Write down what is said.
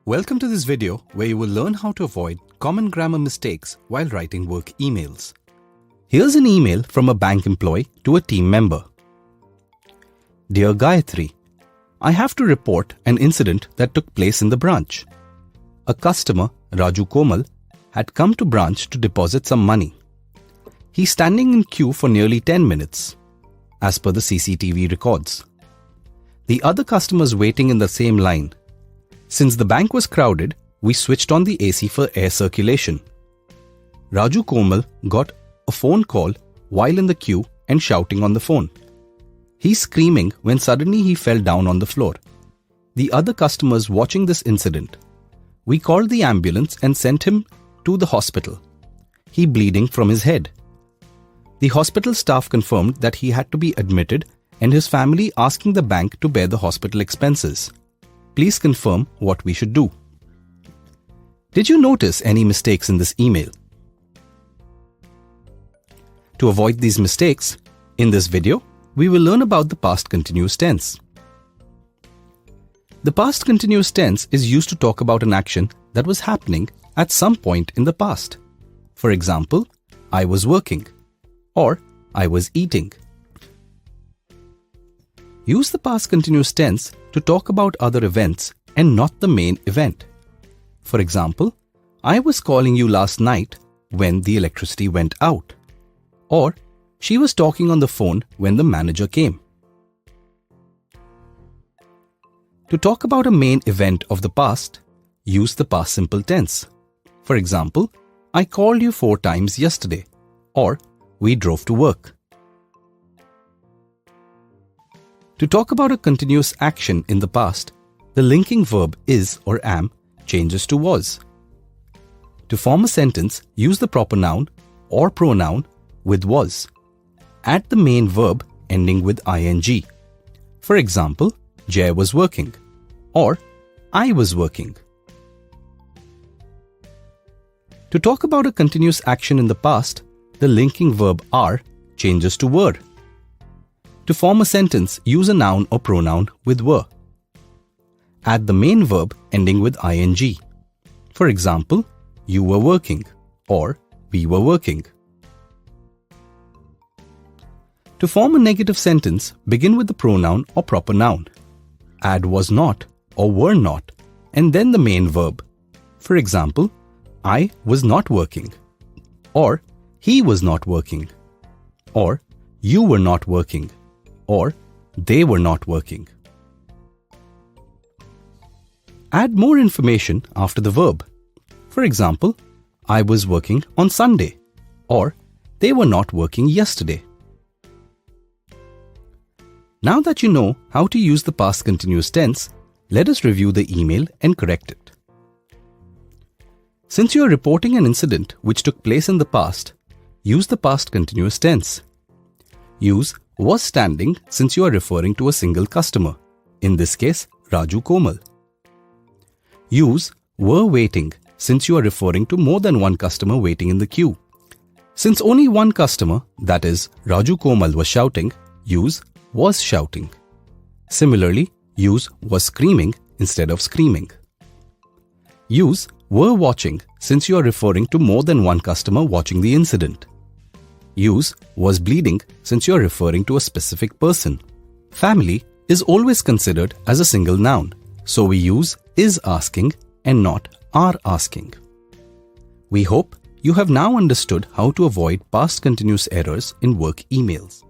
Welcome to this video where you will learn how to avoid common grammar mistakes while writing work emails. Here's an email from a bank employee to a team member. Dear Gayatri, I have to report an incident that took place in the branch. A customer, Raju Komal, had come to branch to deposit some money. He's standing in queue for nearly 10 minutes, as per the CCTV records. The other customers waiting in the same line. Since the bank was crowded, we switched on the AC for air circulation. Raju Komal got a phone call while in the queue and shouting on the phone. He's screaming when suddenly he fell down on the floor. The other customers watching this incident. We called the ambulance and sent him to the hospital. He bleeding from his head. The hospital staff confirmed that he had to be admitted and his family asking the bank to bear the hospital expenses. Please confirm what we should do. Did you notice any mistakes in this email? To avoid these mistakes, in this video, we will learn about the past continuous tense. The past continuous tense is used to talk about an action that was happening at some point in the past. For example, I was working or I was eating. Use the past continuous tense to talk about other events and not the main event. For example, I was calling you last night when the electricity went out. Or, she was talking on the phone when the manager came. To talk about a main event of the past, use the past simple tense. For example, I called you 4 times yesterday. Or, we drove to work. To talk about a continuous action in the past, the linking verb is or am changes to was. To form a sentence, use the proper noun or pronoun with was. Add the main verb ending with ing. For example, Jay was working or I was working. To talk about a continuous action in the past, the linking verb are changes to were. To form a sentence, use a noun or pronoun with were. Add the main verb ending with ing. For example, you were working or we were working. To form a negative sentence, begin with the pronoun or proper noun. Add was not or were not and then the main verb. For example, I was not working or he was not working or you were not working or they were not working. Add more information after the verb. For example, I was working on Sunday or they were not working yesterday. Now that you know how to use the past continuous tense, let us review the email and correct it. Since you are reporting an incident which took place in the past, use the past continuous tense. Use was standing since you are referring to a single customer, in this case Raju Komal. Use were waiting since you are referring to more than one customer waiting in the queue. Since only one customer, that is Raju Komal, was shouting, use was shouting. Similarly, use was screaming instead of screaming. Use were watching since you are referring to more than one customer watching the incident. Use was bleeding since you are referring to a specific person. Family is always considered as a single noun, so we use is asking and not are asking. We hope you have now understood how to avoid past continuous errors in work emails.